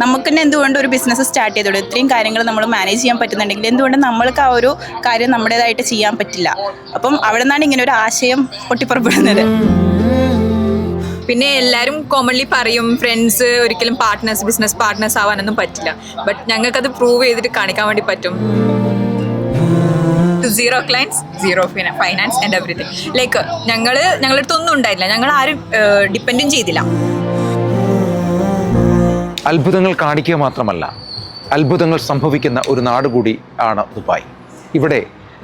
നമുക്ക് തന്നെ എന്തുകൊണ്ട് ഒരു ബിസിനസ് സ്റ്റാർട്ട് ചെയ്തോളൂ, ഇത്രയും കാര്യങ്ങൾ നമ്മൾ മാനേജ് ചെയ്യാൻ പറ്റുന്നുണ്ടെങ്കിൽ എന്തുകൊണ്ട് നമ്മൾക്ക് ആ ഒരു കാര്യം നമ്മുടേതായിട്ട് ചെയ്യാൻ പറ്റില്ല. അപ്പം അവിടെ നിന്നാണ് ഇങ്ങനെ ഒരു ആശയം പൊട്ടിപ്പുറപ്പെടുന്നത്. പിന്നെ എല്ലാവരും കോമൺലി പറയും ഫ്രണ്ട്സ് ഒരിക്കലും ബിസിനസ് പാർട്ട്നേഴ്സ് ആവാനൊന്നും പറ്റില്ല. ബട്ട് ഞങ്ങൾക്കത് പ്രൂവ് ചെയ്തിട്ട് കാണിക്കാൻ വേണ്ടി പറ്റും. 0 clients, 0 finance and everything. Like ഞങ്ങളുടെ അടുത്തൊന്നും ഉണ്ടായില്ല, ഞങ്ങൾ ആരും ഡിപ്പെൻഡും ചെയ്തില്ല. അത്ഭുതങ്ങൾ കാണിക്കുക മാത്രമല്ല, അത്ഭുതങ്ങൾ സംഭവിക്കുന്ന ഒരു നാട് കൂടി ആണ് ദുബായ്. ഇവിടെ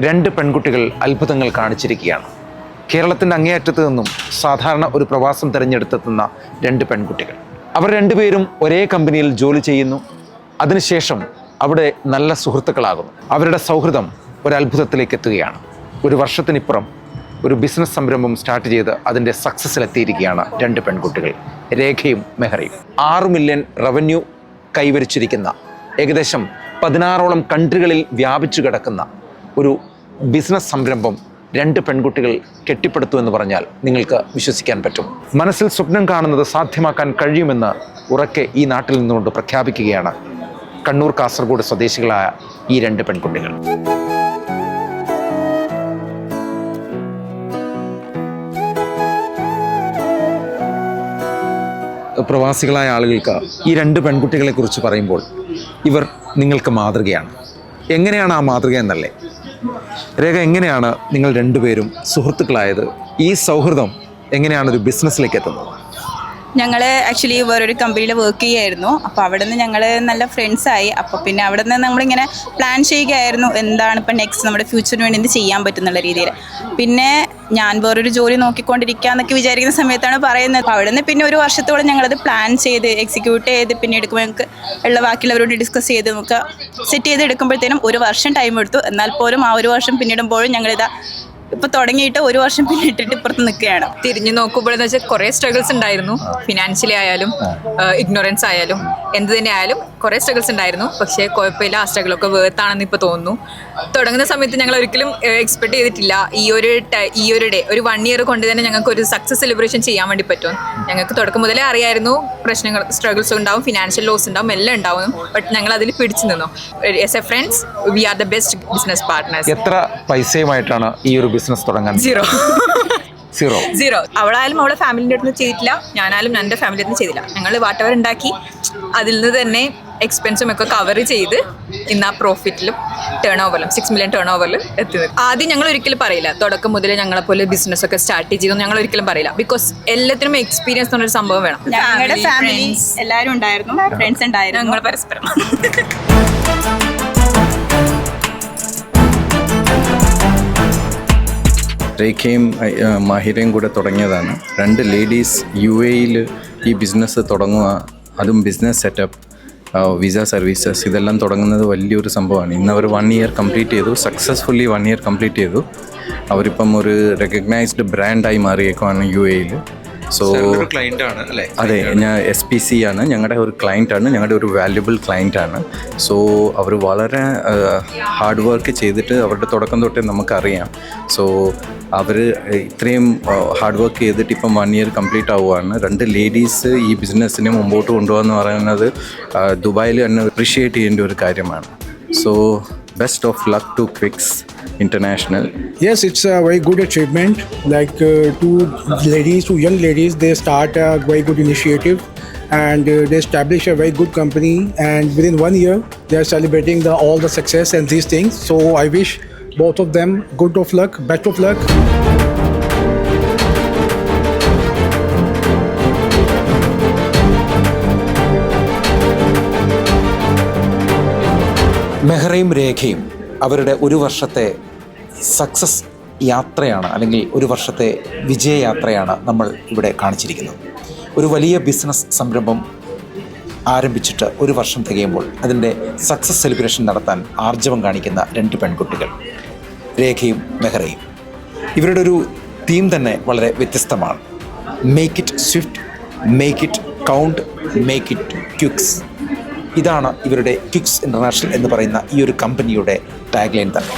2 പെൺകുട്ടികൾ അത്ഭുതങ്ങൾ കാണിച്ചിരിക്കുകയാണ്. കേരളത്തിൻ്റെ അങ്ങേയറ്റത്ത് നിന്നും സാധാരണ ഒരു പ്രവാസം തിരഞ്ഞെടുത്തെത്തുന്ന 2 പെൺകുട്ടികൾ. അവർ 2 പേരും ഒരേ കമ്പനിയിൽ ജോലി ചെയ്യുന്നു. അതിനുശേഷം അവിടെ നല്ല സുഹൃത്തുക്കളാകുന്നു. അവരുടെ സൗഹൃദം ഒരത്ഭുതത്തിലേക്ക് എത്തുകയാണ്. ഒരു വർഷത്തിനിപ്പുറം ഒരു ബിസിനസ് സംരംഭം സ്റ്റാർട്ട് ചെയ്ത് അതിൻ്റെ സക്സസ്സിലെത്തിയിരിക്കുകയാണ് 2 പെൺകുട്ടികൾ, രേഖയും മെഹറയും. 6 മില്യൺ റവന്യൂ കൈവരിച്ചിരിക്കുന്ന, ഏകദേശം 16ഓളം കൺട്രികളിൽ വ്യാപിച്ചു കിടക്കുന്ന ഒരു ബിസിനസ് സംരംഭം 2 പെൺകുട്ടികൾ കെട്ടിപ്പടുത്തു എന്ന് പറഞ്ഞാൽ നിങ്ങൾക്ക് വിശ്വസിക്കാൻ പറ്റും. മനസ്സിൽ സ്വപ്നം കാണുന്നത് സാധ്യമാക്കാൻ കഴിയുമെന്ന് ഉറക്കെ ഈ നാട്ടിൽ നിന്നുകൊണ്ട് പ്രഖ്യാപിക്കുകയാണ് കണ്ണൂർ കാസർഗോഡ് സ്വദേശികളായ ഈ 2 പെൺകുട്ടികൾ. പ്രവാസികളായ ആളുകൾക്ക് ഈ 2 പെൺകുട്ടികളെ കുറിച്ച് പറയുമ്പോൾ ഇവർ നിങ്ങൾക്ക് മാതൃകയാണ്. എങ്ങനെയാണ് ആ മാതൃക എന്നല്ലേ? രേഖ, എങ്ങനെയാണ് നിങ്ങൾ 2 പേരും സുഹൃത്തുക്കളായത്? ഈ സൗഹൃദം എങ്ങനെയാണ് ഒരു ബിസിനസ്സിലേക്ക് എത്തുന്നത്? ഞങ്ങൾ ആക്ച്വലി വേറൊരു കമ്പനിയിൽ വർക്ക് ചെയ്യുമായിരുന്നു. അപ്പോൾ അവിടെ നിന്ന് ഞങ്ങൾ നല്ല ഫ്രണ്ട്സായി. അപ്പോൾ പിന്നെ അവിടെ നിന്ന് നമ്മളിങ്ങനെ പ്ലാൻ ചെയ്യുകയായിരുന്നു എന്താണ് ഇപ്പം നെക്സ്റ്റ് നമ്മുടെ ഫ്യൂച്ചറിന് വേണ്ടി എന്ത് ചെയ്യാൻ പറ്റുന്നുള്ള രീതിയിൽ. പിന്നെ ഞാൻ വേറൊരു ജോലി നോക്കിക്കൊണ്ടിരിക്കുക എന്നൊക്കെ വിചാരിക്കുന്ന സമയത്താണ് പറയുന്നത്. അപ്പോൾ അവിടെ നിന്ന് പിന്നെ ഒരു വർഷത്തോളം ഞങ്ങളത് പ്ലാൻ ചെയ്ത് എക്സിക്യൂട്ട് ചെയ്ത് പിന്നെ എടുക്കുമ്പോൾ ഞങ്ങൾക്ക് ഉള്ള ബാക്കിയുള്ളവരോട് ഡിസ്കസ് ചെയ്ത് നമുക്ക് സെറ്റ് ചെയ്ത് എടുക്കുമ്പോഴത്തേനും 1 വർഷം ടൈം എടുത്തു. എന്നാൽ പോലും ആ 1 വർഷം പിന്നിടുമ്പോഴും ഞങ്ങളിതാ ഇപ്പോൾ തുടങ്ങിയിട്ട് 1 വർഷം പിന്നിട്ടിട്ട് ഇപ്പുറത്ത് നിൽക്കുകയാണ്. തിരിഞ്ഞു നോക്കുമ്പോഴെന്ന് വെച്ചാൽ കുറേ സ്ട്രഗിൾസ് ഉണ്ടായിരുന്നു. ഫിനാൻഷ്യലി ആയാലും ഇഗ്നോറൻസ് ആയാലും എന്ത് തന്നെ ആയാലും കുറേ സ്ട്രഗിൾസ് ഉണ്ടായിരുന്നു. പക്ഷേ കുഴപ്പമില്ല, ആ സ്ട്രഗിളൊക്കെ വേർത്താണെന്ന് ഇപ്പോൾ തോന്നുന്നു. തുടങ്ങുന്ന സമയത്ത് ഞങ്ങൾ ഒരിക്കലും എക്സ്പെക്ട് ചെയ്തിട്ടില്ല ഈ ഒരു ഡേ ഒരു 1 year കൊണ്ട് തന്നെ ഞങ്ങൾക്ക് ഒരു സക്സസ് സെലിബ്രേഷൻ ചെയ്യാൻ വേണ്ടി പറ്റും. ഞങ്ങൾക്ക് തുടക്കം മുതലേ അറിയായിരുന്നു പ്രശ്നങ്ങൾ, സ്ട്രഗിൾസ് ഉണ്ടാവും, ഫിനാൻഷ്യൽ ലോസ് ഉണ്ടാവും, എല്ലാം ഉണ്ടാവും. ബട്ട് ഞങ്ങൾ അതിൽ പിടിച്ചു നിന്നു. As a friends we are the best business partners. എത്ര പൈസയുമായിട്ടാണ് ഈ ഒരു ബിസിനസ് തുടങ്ങാൻ? സീറോ. അവളായാലും അവളെ ഫാമിലിൻ്റെ അടുത്ത് ചെയ്തിട്ടില്ല, ഞാനായാലും എൻ്റെ ഫാമിലിയുടെ അടുത്ത് ചെയ്തില്ല. ഞങ്ങൾ വാട്ടവർ ഉണ്ടാക്കി അതിൽ നിന്ന് തന്നെ എക്സ്പെൻസും ഒക്കെ കവർ ചെയ്ത് ഇന്ന് ആ പ്രോഫിറ്റിലും ടേൺ 6 million ടേൺ ഓവറിൽ എത്തുന്നത്. ആദ്യം ഞങ്ങൾ ഒരിക്കലും പറയില്ല, തുടക്കം മുതലേ ഞങ്ങളെപ്പോലെ ബിസിനസ് ഒക്കെ സ്റ്റാർട്ട് ചെയ്തു ഞങ്ങൾ ഒരിക്കലും പറയില്ല. ബിക്കോസ് എല്ലാത്തിനും എക്സ്പീരിയൻസ് എന്നൊരു സംഭവം വേണം. ഞങ്ങളുടെ ഫാമിലി എല്ലാവരും ഉണ്ടായിരുന്നു, ഫ്രണ്ട്സ് ഉണ്ടായിരുന്നു, ഞങ്ങൾ പരസ്പരം. രേഖയും മാഹിരയും കൂടെ തുടങ്ങിയതാണ്. 2 ലേഡീസ് UAE-യിൽ ഈ ബിസിനസ് തുടങ്ങുക, അതും ബിസിനസ് സെറ്റപ്പ്, വിസ സർവീസസ്, ഇതെല്ലാം തുടങ്ങുന്നത് വലിയൊരു സംഭവമാണ്. ഇന്ന് അവർ 1 year കംപ്ലീറ്റ് ചെയ്തു, സക്സസ്ഫുള്ളി 1 year കംപ്ലീറ്റ് ചെയ്തു. അവരിപ്പം ഒരു റെക്കഗ്നൈസ്ഡ് ബ്രാൻഡായി മാറിയേക്കുവാണ് UAE-യിൽ. സോ അതെ, ഞാൻ SPC ആണ് ഞങ്ങളുടെ ഒരു ക്ലയൻറ്റാണ്, ഞങ്ങളുടെ ഒരു വാല്യുബിൾ ക്ലയൻറ്റാണ്. സോ അവർ വളരെ ഹാർഡ് വർക്ക് ചെയ്തിട്ട് അവരുടെ തുടക്കം തൊട്ടേ നമുക്കറിയാം. സോ അവർ ഇത്രയും ഹാർഡ് വർക്ക് ചെയ്തിട്ട് ഇപ്പം 1 year കംപ്ലീറ്റ് ആവുകയാണ്. 2 ലേഡീസ് ഈ ബിസിനസ്സിനെ മുമ്പോട്ട് കൊണ്ടുപോകാന്ന് പറയുന്നത് ദുബായിൽ തന്നെ അപ്രീഷിയേറ്റ് ചെയ്യേണ്ട ഒരു കാര്യമാണ്. So best of luck to Quix International. Yes, it's a very good achievement. Like two young ladies, they start a very good initiative and they establish a very good company. And within 1 year, they are celebrating all the success and these things. So I wish both of them good of luck, best of luck. മെഹറയും രേഖയും അവരുടെ 1 വർഷത്തെ success യാത്രയാണ്, അല്ലെങ്കിൽ 1 വർഷത്തെ വിജയയാത്രയാണ് നമ്മൾ ഇവിടെ കാണിച്ചിരിക്കുന്നത്. ഒരു വലിയ ബിസിനസ് സംരംഭം ആരംഭിച്ചിട്ട് 1 വർഷം തികയുമ്പോൾ അതിൻ്റെ സക്സസ് സെലിബ്രേഷൻ നടത്താൻ ആർജവം കാണിക്കുന്ന 2 പെൺകുട്ടികൾ, രേഖയും മെഹറയും. ഇവരുടെ ഒരു തീം തന്നെ വളരെ വ്യത്യസ്തമാണ്. Make it swift, make it count, make it quicks. ഇതാണ് ഇവരുടെ ക്വിക്സ് ഇൻ്റർനാഷണൽ എന്ന് പറയുന്ന ഈ ഒരു കമ്പനിയുടെ ടാഗ്ലൈൻ തന്നെ.